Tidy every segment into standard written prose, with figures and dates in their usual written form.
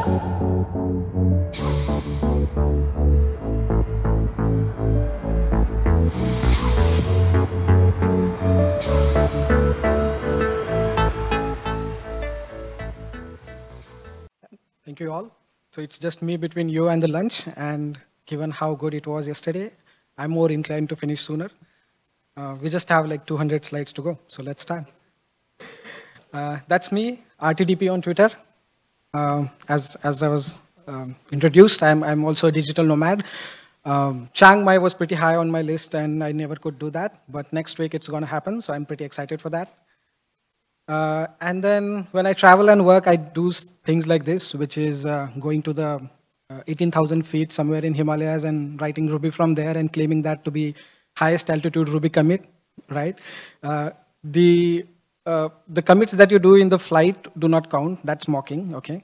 Thank you all. So it's just me between you and the lunch, and given how good it was yesterday, I'm more inclined to finish sooner. We just have like 200 slides to go, so let's start. That's me, RTDP on Twitter. As I was introduced, I'm also a digital nomad. Chiang Mai was pretty high on my list, and I never could do that, but next week it's going to happen, so I'm pretty excited for that. And then when I travel and work, I do things like this, which is going to the 18,000 feet somewhere in Himalayas and writing Ruby from there and claiming that to be highest altitude Ruby commit, right? The commits that you do in the flight do not count. That's mocking, okay?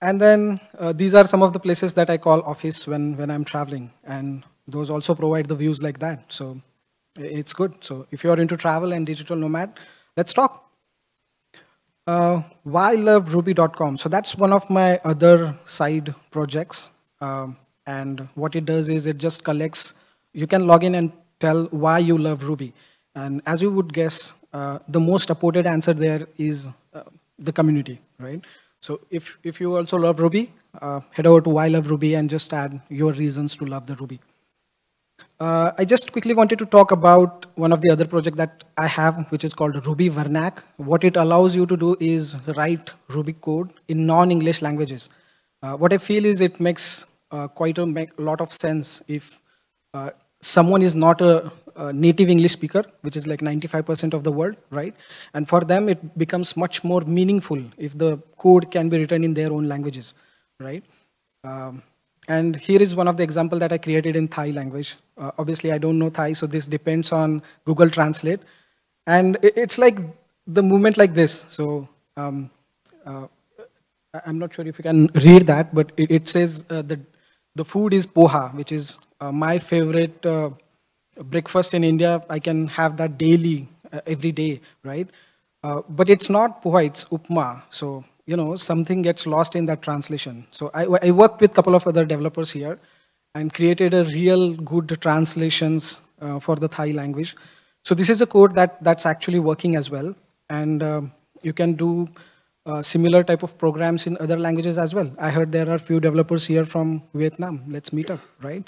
And then these are some of the places that I call office when I'm traveling. And those also provide the views like that. So it's good. So if you're into travel and digital nomad, let's talk. Why love Ruby.com? So that's one of my other side projects. And what it does is it just collects, you can log in and tell why you love Ruby. And as you would guess, the most upvoted answer there is the community, right? So if you also love Ruby, head over to Why Love Ruby and just add your reasons to love the Ruby. I just quickly wanted to talk about one of the other projects that I have, which is called Ruby Vernac. What it allows you to do is write Ruby code in non-English languages. What I feel is it makes quite a lot of sense if someone is not a native English speaker, which is like 95% of the world, right? And for them, it becomes much more meaningful if the code can be written in their own languages, right? And here is one of the examples that I created in Thai language. Obviously, I don't know Thai, so this depends on Google Translate. And it's like the movement like this. So I'm not sure if you can read that, but it says the food is poha, which is my favorite breakfast in India. I can have that daily, every day, right? But it's not poha, it's upma. So, you know, something gets lost in that translation. So I worked with a couple of other developers here and created a real good translations for the Thai language. So this is a code that's actually working as well. And you can do similar type of programs in other languages as well. I heard there are a few developers here from Vietnam. Let's meet up, right?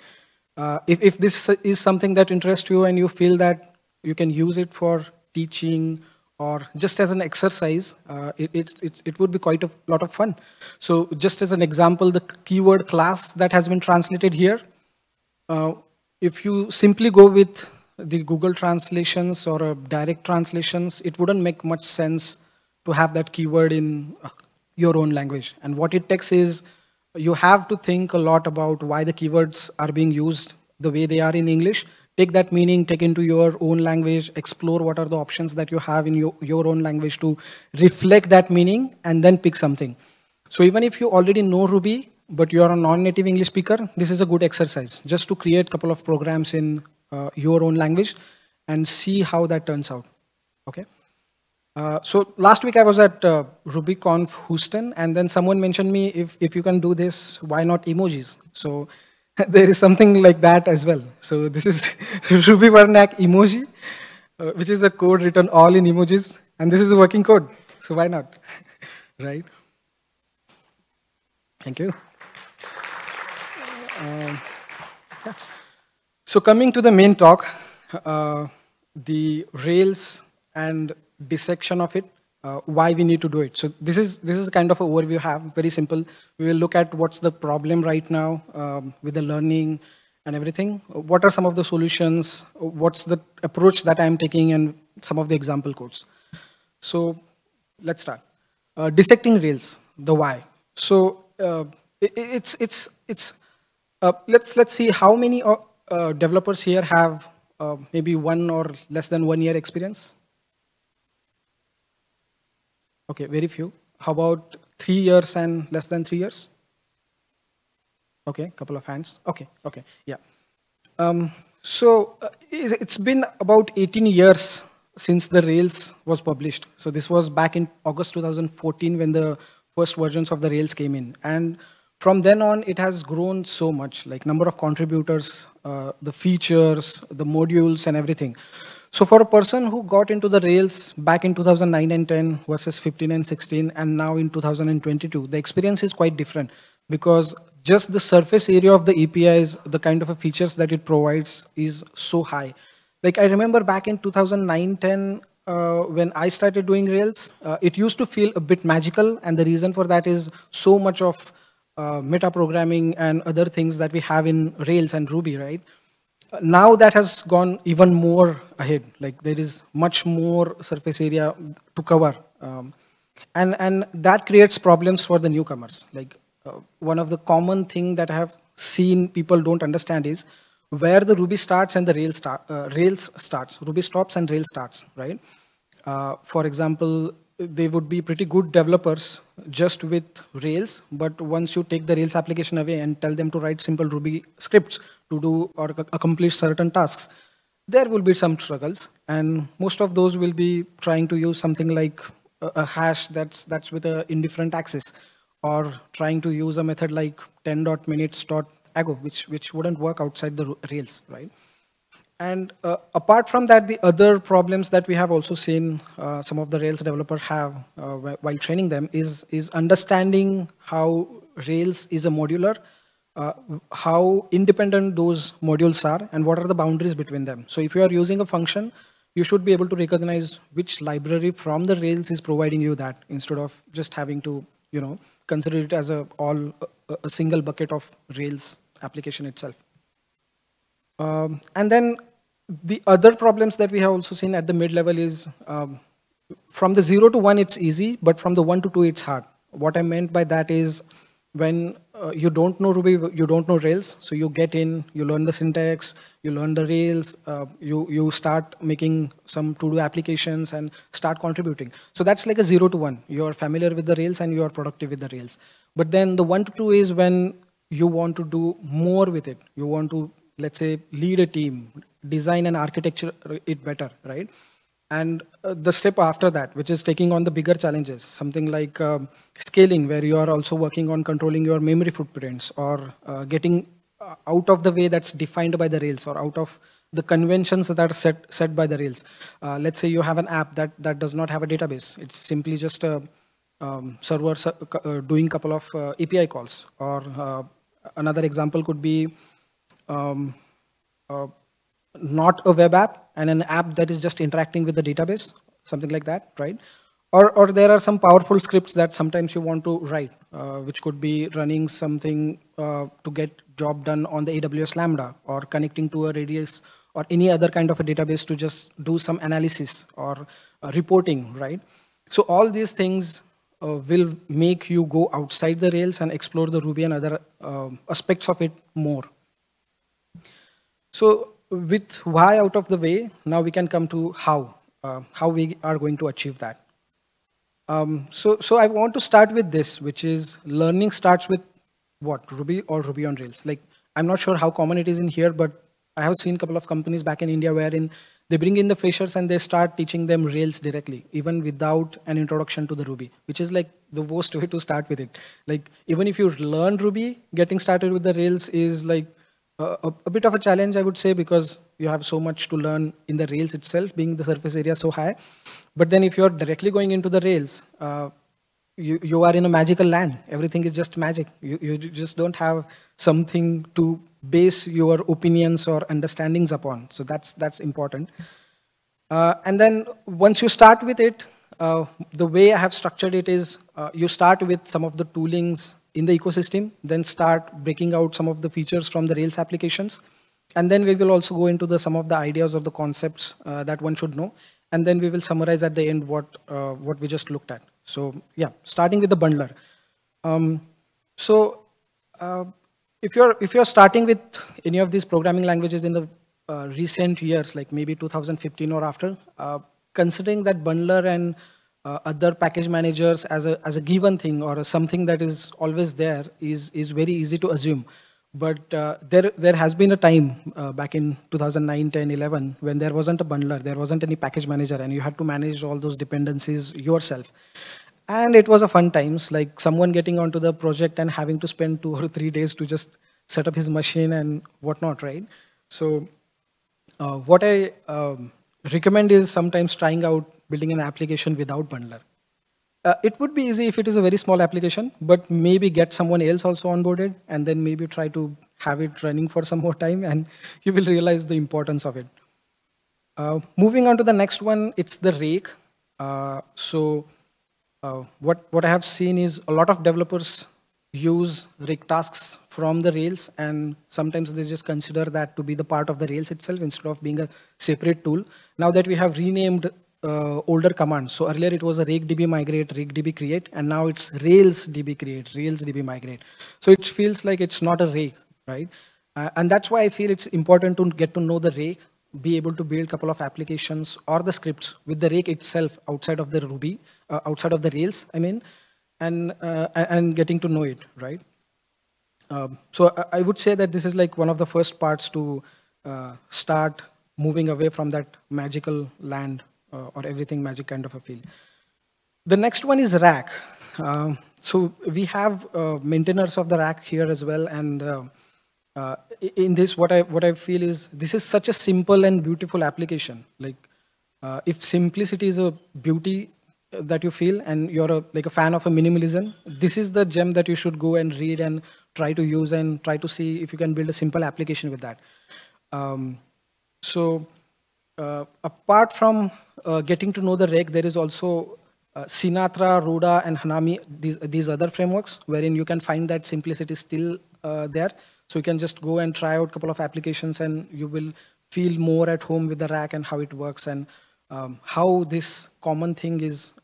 If this is something that interests you and you feel that you can use it for teaching or just as an exercise, it would be quite a lot of fun. So just as an example, the keyword class that has been translated here, if you simply go with the Google translations or direct translations, it wouldn't make much sense to have that keyword in your own language. And what it takes is you have to think a lot about why the keywords are being used the way they are in English. Take that meaning, take into your own language, explore what are the options that you have in your own language to reflect that meaning, and then pick something. So even if you already know Ruby, but you're a non-native English speaker, this is a good exercise, just to create a couple of programs in your own language and see how that turns out, okay? So last week I was at RubyConf Houston, and then someone mentioned me, if you can do this, why not emojis? So there is something like that as well. So this is Ruby Vernac emoji, which is a code written all in emojis, and this is a working code. So why not, right? Thank you. Yeah. So coming to the main talk, the Rails and dissection of it, why we need to do it. So this is kind of an overview we have, very simple. We will look at what's the problem right now with the learning and everything. What are some of the solutions? What's the approach that I'm taking, and some of the example codes. So let's start. Dissecting Rails, the why. So let's see how many developers here have maybe 1 or less than 1 year experience. Okay, very few. How about 3 years and less than 3 years? Okay, couple of hands. Okay, yeah. So it's been about 18 years since the Rails was published. So this was back in August 2014 when the first versions of the Rails came in. And from then on, it has grown so much, like number of contributors, the features, the modules, and everything. So for a person who got into the Rails back in 2009 and 10 versus 15 and 16, and now in 2022, the experience is quite different because just the surface area of the APIs, the kind of features that it provides is so high. Like I remember back in 2009, 10, when I started doing Rails, it used to feel a bit magical, and the reason for that is so much of meta programming and other things that we have in Rails and Ruby, right? Now that has gone even more ahead. Like there is much more surface area to cover, and that creates problems for the newcomers. Like one of the common thing that I have seen people don't understand is where the Ruby starts and the Rails starts. Ruby stops and Rails starts, right? For example, they would be pretty good developers just with Rails, but once you take the Rails application away and tell them to write simple Ruby scripts to do or accomplish certain tasks, there will be some struggles, and most of those will be trying to use something like a hash that's with an indifferent access, or trying to use a method like 10.minutes.ago, which wouldn't work outside the Rails, right? And apart from that, the other problems that we have also seen some of the Rails developers have while training them is understanding how Rails is a modular, how independent those modules are, and what are the boundaries between them. So if you are using a function, you should be able to recognize which library from the Rails is providing you that, instead of just having to, consider it as a single bucket of Rails application itself. And then the other problems that we have also seen at the mid-level is from the 0 to 1, it's easy, but from the 1 to 2, it's hard. What I meant by that is when you don't know Ruby, you don't know Rails, so you get in, you learn the syntax, you learn the Rails, you start making some to-do applications and start contributing. So that's like a 0 to 1. You're familiar with the Rails and you are productive with the Rails. But then the 1 to 2 is when you want to do more with it. You want to, let's say, lead a team, design and architecture it better, right? And the step after that, which is taking on the bigger challenges, something like scaling, where you are also working on controlling your memory footprints, or getting out of the way that's defined by the Rails, or out of the conventions that are set by the Rails. Let's say you have an app that does not have a database. It's simply just a server doing a couple of API calls. Or another example could be not a web app and an app that is just interacting with the database, something like that, right? Or there are some powerful scripts that sometimes you want to write, which could be running something to get job done on the AWS Lambda, or connecting to a Redis or any other kind of a database to just do some analysis or reporting, right? So all these things will make you go outside the Rails and explore the Ruby and other aspects of it more. So with why out of the way, now we can come to how we are going to achieve that. So I want to start with this, which is learning starts with what? Ruby or Ruby on Rails. Like, I'm not sure how common it is in here, but I have seen a couple of companies back in India wherein they bring in the freshers and they start teaching them Rails directly, even without an introduction to the Ruby, which is like the worst way to start with it. Like, even if you learn Ruby, getting started with the Rails is like a bit of a challenge, I would say, because you have so much to learn in the Rails itself, being the surface area so high. But then if you're directly going into the Rails, you are in a magical land. Everything is just magic. You just don't have something to base your opinions or understandings upon. So that's important. And then once you start with it, the way I have structured it is you start with some of the toolings in the ecosystem, then start breaking out some of the features from the Rails applications. And then we will also go into some of the ideas or the concepts that one should know. And then we will summarize at the end what we just looked at. So yeah, starting with the bundler. If you're starting with any of these programming languages in the recent years, like maybe 2015 or after, considering that bundler and other package managers as a given thing or something that is always there is very easy to assume. But there has been a time back in 2009, 10, 11 when there wasn't a bundler, there wasn't any package manager, and you had to manage all those dependencies yourself. And it was a fun times, like someone getting onto the project and having to spend 2 or 3 days to just set up his machine and whatnot, right? So what I recommend is sometimes trying out building an application without bundler. It would be easy if it is a very small application, but maybe get someone else also onboarded and then maybe try to have it running for some more time and you will realize the importance of it. Moving on to the next one, it's the rake. What I have seen is a lot of developers use rake tasks from the Rails, and sometimes they just consider that to be the part of the Rails itself instead of being a separate tool. Now that we have renamed older commands, so earlier it was a rake db migrate, rake db create, and now it's Rails db create, Rails db migrate. So it feels like it's not a rake, right? And that's why I feel it's important to get to know the rake, be able to build a couple of applications or the scripts with the rake itself outside of the Ruby, outside of the Rails, I mean, and getting to know it, right? So I would say that this is like one of the first parts to start moving away from that magical land or everything magic kind of a feel. The next one is rack. So we have maintainers of the rack here as well, and in this, what I feel is this is such a simple and beautiful application. Like, if simplicity is a beauty that you feel, and you're like a fan of a minimalism, this is the gem that you should go and read and try to use and try to see if you can build a simple application with that. Apart from getting to know the rake, there is also Sinatra, Ruda, and Hanami, these other frameworks wherein you can find that simplicity still there. So you can just go and try out a couple of applications and you will feel more at home with the rack and how it works and how this common thing is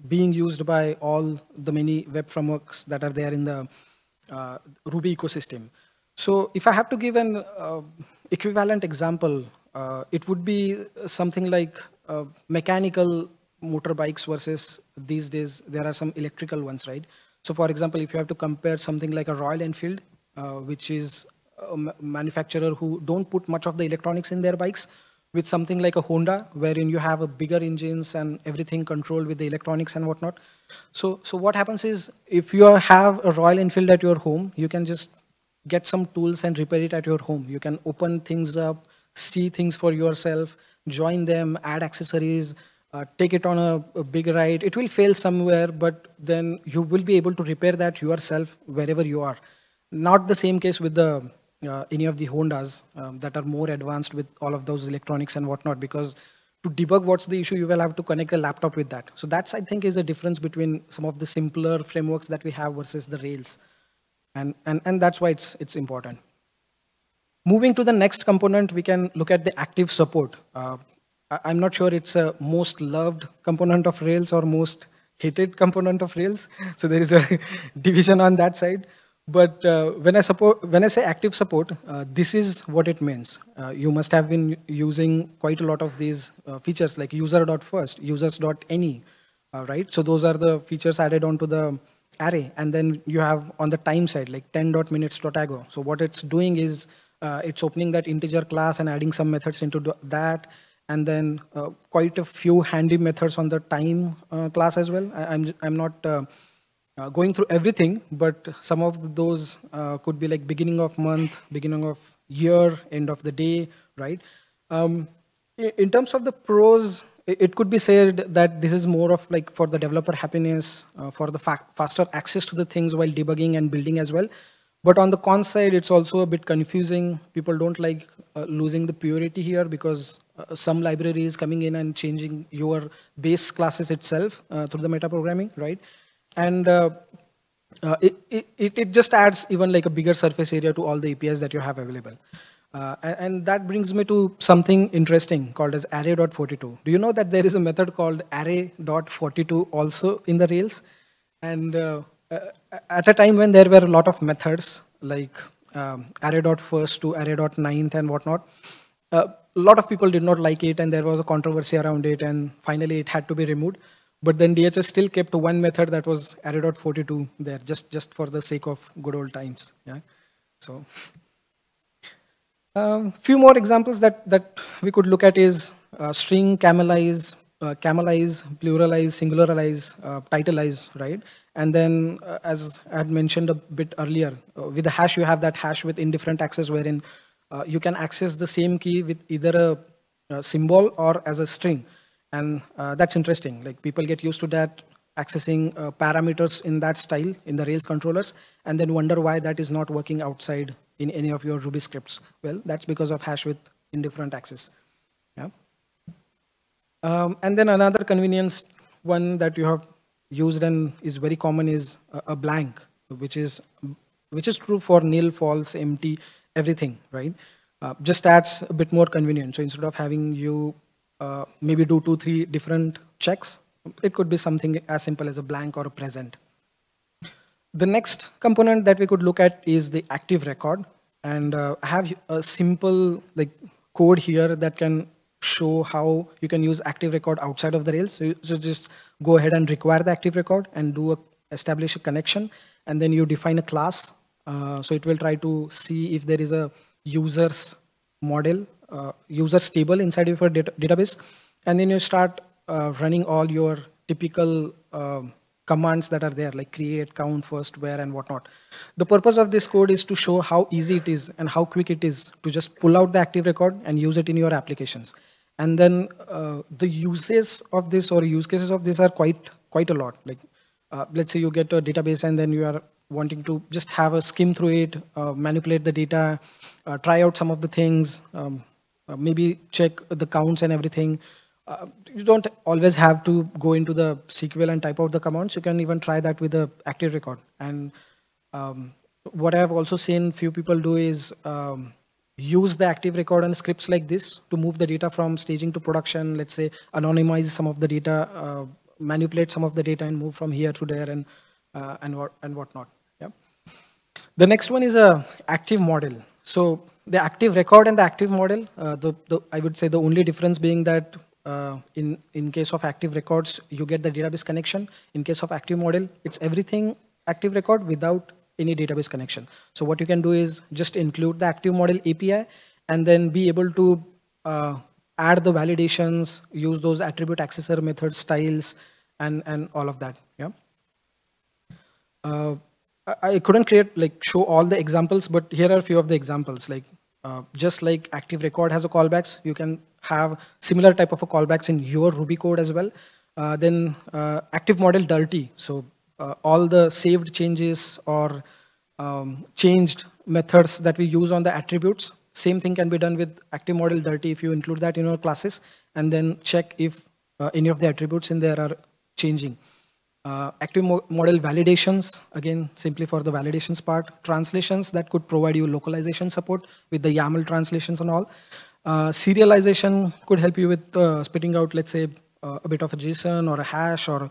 being used by all the many web frameworks that are there in the Ruby ecosystem. So if I have to give an equivalent example, it would be something like mechanical motorbikes versus these days there are some electrical ones, right? So for example, if you have to compare something like a Royal Enfield, which is a manufacturer who don't put much of the electronics in their bikes, with something like a Honda, wherein you have a bigger engines and everything controlled with the electronics and whatnot. So what happens is, if you have a Royal Enfield at your home, you can just get some tools and repair it at your home. You can open things up, see things for yourself, join them, add accessories, take it on a big ride. It will fail somewhere, but then you will be able to repair that yourself wherever you are. Not the same case with the any of the Hondas that are more advanced with all of those electronics and whatnot, because to debug what's the issue, you will have to connect a laptop with that. So that's, I think, is a difference between some of the simpler frameworks that we have versus the Rails. And that's why it's important. Moving to the next component, we can look at the active support. I'm not sure it's a most loved component of Rails or most hated component of Rails. So there is a division on that side. But when I say active support, this is what it means. You must have been using quite a lot of these features like user.first, users.any, right? So those are the features added onto the array. And then you have on the time side, like 10.minutes.ago. So what it's doing is it's opening that integer class and adding some methods into that. And then quite a few handy methods on the time class as well. I'm not going through everything, but some of those could be like beginning of month, beginning of year, end of the day, right? In terms of the pros, it could be said that this is more of like for the developer happiness, for the faster access to the things while debugging and building as well. But on the con side, it's also a bit confusing. People don't like losing the purity here because some library is coming in and changing your base classes itself through the metaprogramming, right? And it just adds even like a bigger surface area to all the APIs that you have available. And that brings me to something interesting called as array.42. Do you know that there is a method called array.42 also in the Rails? And at a time when there were a lot of methods like array.first to array.ninth and whatnot, a lot of people did not like it and there was a controversy around it, and finally it had to be removed. But then DHS still kept one method that was array.42 there, just for the sake of good old times. Yeah. So few more examples that we could look at is string, camelize, camelize, pluralize, singularize, titleize, right? And then, as I had mentioned a bit earlier, with the hash, you have that hash with indifferent access wherein you can access the same key with either a symbol or as a string. And that's interesting. Like people get used to that, accessing parameters in that style in the Rails controllers, and then wonder why that is not working outside in any of your Ruby scripts. Well, that's because of hash with indifferent access. Yeah. And then another convenience one that you have used and is very common is a blank, which is true for nil, false, empty, everything, right? Just adds a bit more convenient. So instead of having you maybe do 2-3 different checks, it could be something as simple as a blank or a present. The next component that we could look at is the active record. And I have a simple like code here that can show how you can use active record outside of the Rails. So just go ahead and require the active record and establish a connection. And then you define a class. So it will try to see if there is a users model, users table inside of your database. And then you start running all your typical commands that are there, like create, count, first, where, and whatnot. The purpose of this code is to show how easy it is and how quick it is to just pull out the active record and use it in your applications. And then the uses of this or use cases of this are quite a lot. Like let's say you get a database and then you are wanting to just have a skim through it, manipulate the data, try out some of the things, maybe check the counts and everything. You don't always have to go into the SQL and type out the commands. You can even try that with the active record. And what I've also seen few people do is use the active record and scripts like this to move the data from staging to production. Let's say anonymize some of the data, manipulate some of the data and move from here to there and whatnot. Yeah. The next one is a active model. So the active record and the active model, I would say the only difference being that in case of active records, you get the database connection. In case of active model, it's everything active record without any database connection. So what you can do is just include the active model API and then be able to add the validations, use those attribute accessor method styles and all of that. Yeah. I couldn't show all the examples, but here are a few of the examples. Like just like active record has a callbacks, you can have similar type of a callbacks in your Ruby code as well. Then active model dirty. So all the saved changes or changed methods that we use on the attributes, same thing can be done with active model dirty if you include that in your classes and then check if any of the attributes in there are changing. Active model validations, again, simply for the validations part. Translations that could provide you localization support with the YAML translations and all. Serialization could help you with spitting out, let's say, a bit of a JSON or a hash or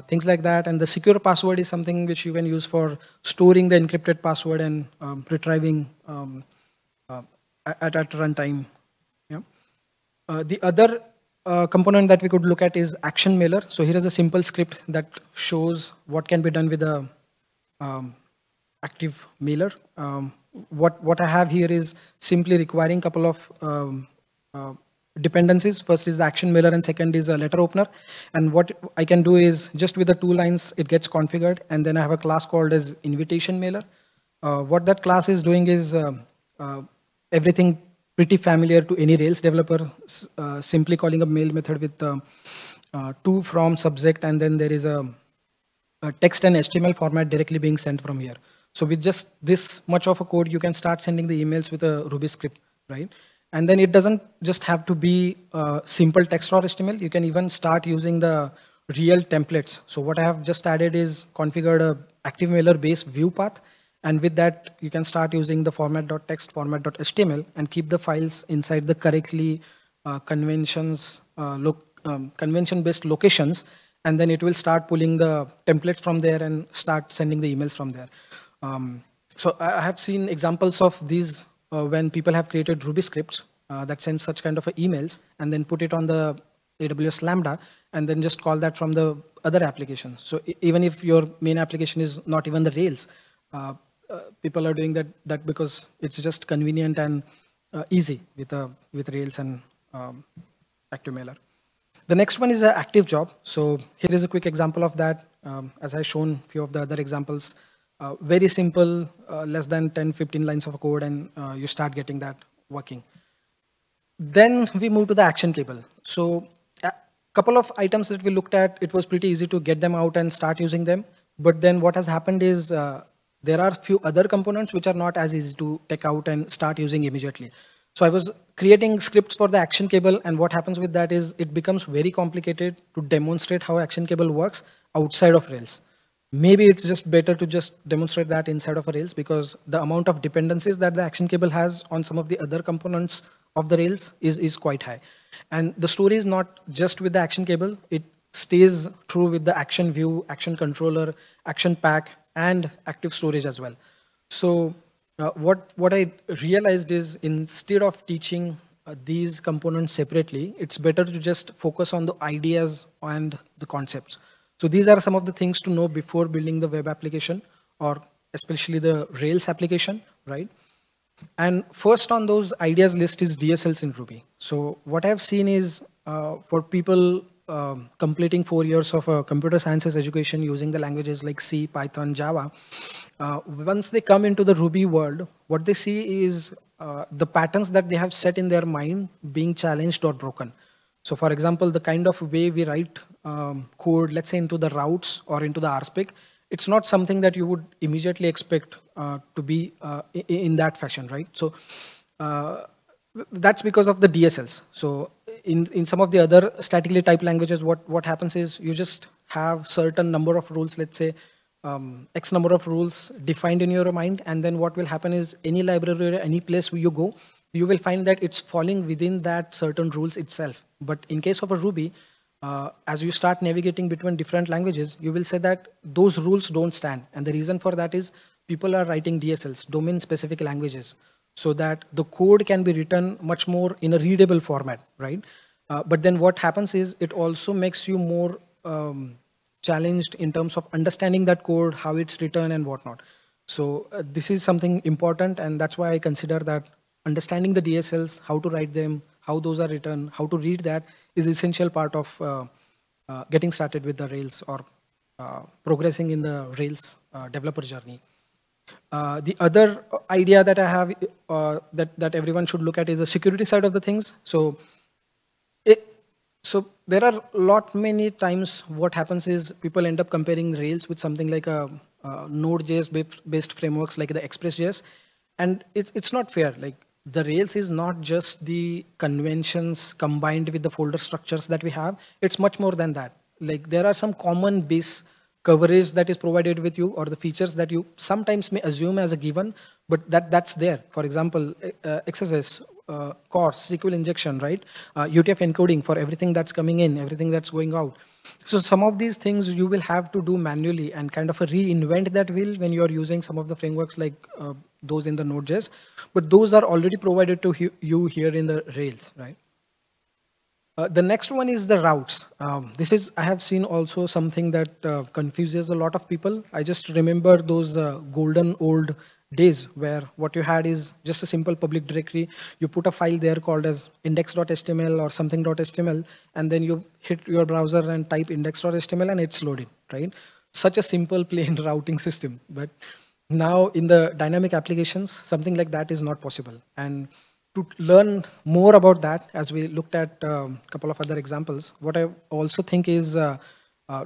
things like that. And the secure password is something which you can use for storing the encrypted password and retrieving at runtime. Yeah. The other component that we could look at is action mailer. So here is a simple script that shows what can be done with a active mailer. What I have here is simply requiring a couple of dependencies. First is the action mailer and second is a letter opener. And what I can do is just with the 2 lines, it gets configured. And then I have a class called as invitation mailer. What that class is doing is everything pretty familiar to any Rails developer, simply calling a mail method with to, from, subject, and then there is a text and HTML format directly being sent from here. So with just this much of a code, you can start sending the emails with a Ruby script, right? And then it doesn't just have to be simple text or HTML. You can even start using the real templates. So what I have just added is configured a active mailer based view path. And with that, you can start using the format.text, format.html, and keep the files inside the correctly convention-based locations. And then it will start pulling the templates from there and start sending the emails from there. So I have seen examples of these when people have created Ruby scripts that send such kind of emails and then put it on the AWS Lambda and then just call that from the other application. So even if your main application is not even the Rails, people are doing that because it's just convenient and easy with Rails and ActiveMailer. The next one is an active job. So here is a quick example of that. As I shown few of the other examples, very simple, less than 10, 15 lines of code, and you start getting that working. Then we move to the action cable. So a couple of items that we looked at, it was pretty easy to get them out and start using them. But then what has happened is there are few other components which are not as easy to take out and start using immediately. So I was creating scripts for the action cable, and what happens with that is it becomes very complicated to demonstrate how action cable works outside of Rails. Maybe it's just better to just demonstrate that inside of a Rails, because the amount of dependencies that the action cable has on some of the other components of the Rails is quite high. And the story is not just with the action cable, it stays true with the action view, action controller, action pack, and active storage as well. So what I realized is, instead of teaching these components separately, it's better to just focus on the ideas and the concepts. So these are some of the things to know before building the web application, or especially the Rails application, right? And first on those ideas list is DSLs in Ruby. So what I've seen is for people completing 4 years of computer sciences education using the languages like C, Python, Java, once they come into the Ruby world, what they see is the patterns that they have set in their mind being challenged or broken. So for example, the kind of way we write code, let's say into the routes or into the RSpec, it's not something that you would immediately expect to be in that fashion, right? So that's because of the DSLs. So in some of the other statically typed languages, what happens is you just have certain number of rules, let's say X number of rules defined in your mind, and then what will happen is any library or any place where you go, you will find that it's falling within that certain rules itself. But in case of a Ruby, as you start navigating between different languages, you will say that those rules don't stand. And the reason for that is people are writing DSLs, domain-specific languages, so that the code can be written much more in a readable format, right? But then what happens is it also makes you more challenged in terms of understanding that code, how it's written and whatnot. So this is something important, and that's why I consider that understanding the DSLs, how to write them, how those are written, how to read that is essential part of getting started with the Rails, or progressing in the Rails developer journey. The other idea that I have that everyone should look at is the security side of the things. So there are many times what happens is people end up comparing Rails with something like a Node.js based frameworks like the Express.js, and it's not fair. Like, the Rails is not just the conventions combined with the folder structures that we have. It's much more than that. Like, there are some common base coverage that is provided with you, or the features that you sometimes may assume as a given, but that's there. For example, XSS, CORS, SQL injection, right? UTF encoding for everything that's coming in, everything that's going out. So some of these things you will have to do manually and kind of reinvent that wheel when you're using some of the frameworks like those in the Node.js, but those are already provided to you here in the Rails, right? The next one is the routes. I have seen also something that confuses a lot of people. I just remember those golden old days where what you had is just a simple public directory. You put a file there called as index.html or something.html, and then you hit your browser and type index.html and it's loaded, right? Such a simple plain routing system. But now in the dynamic applications, something like that is not possible. And to learn more about that, as we looked at a couple of other examples, what I also think is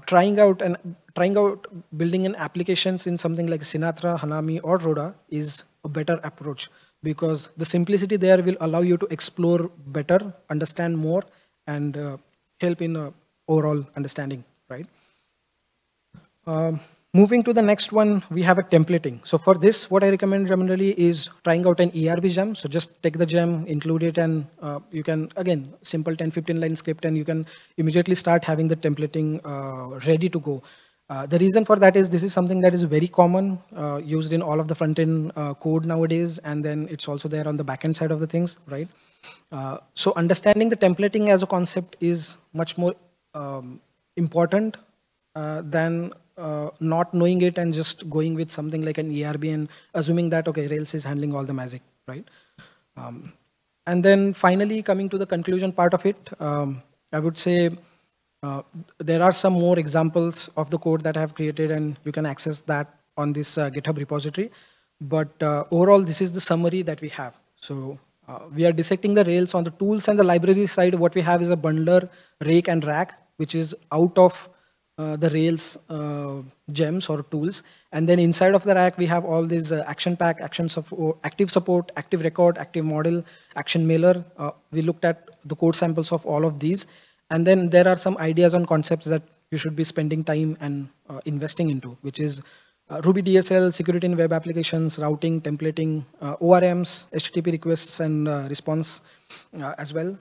trying out building an applications in something like Sinatra, Hanami, or Rhoda is a better approach, because the simplicity there will allow you to explore better, understand more, and help in overall understanding, right? Moving to the next one, we have a templating. So for this, what I recommend generally is trying out an ERB gem. So just take the gem, include it, and you can, again, simple 10-15 line script, and you can immediately start having the templating ready to go. The reason for that is this is something that is very common, used in all of the front-end code nowadays, and then it's also there on the back-end side of the things, right? So understanding the templating as a concept is much more important than not knowing it and just going with something like an ERB and assuming that, okay, Rails is handling all the magic, right? And then finally, coming to the conclusion part of it, I would say There are some more examples of the code that I have created, and you can access that on this GitHub repository. But overall, this is the summary that we have. So we are dissecting the Rails on the tools and the library side. What we have is a bundler, rake, and rack, which is out of the Rails gems or tools. And then inside of the rack, we have all these action pack, active support, active record, active model, action mailer. We looked at the code samples of all of these. And then there are some ideas on concepts that you should be spending time and investing into, which is Ruby DSL, security in web applications, routing, templating, ORMs, HTTP requests and response as well.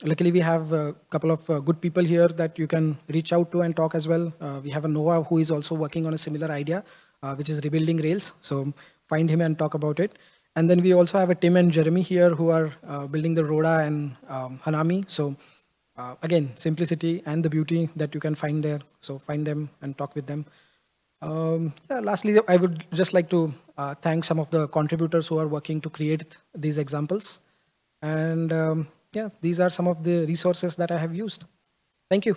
Luckily, we have a couple of good people here that you can reach out to and talk as well. We have a Noah who is also working on a similar idea, which is rebuilding Rails. So find him and talk about it. And then we also have a Tim and Jeremy here who are building the Rhoda and Hanami. So again, simplicity and the beauty that you can find there. So find them and talk with them. Lastly, I would just like to thank some of the contributors who are working to create these examples. And yeah, these are some of the resources that I have used. Thank you.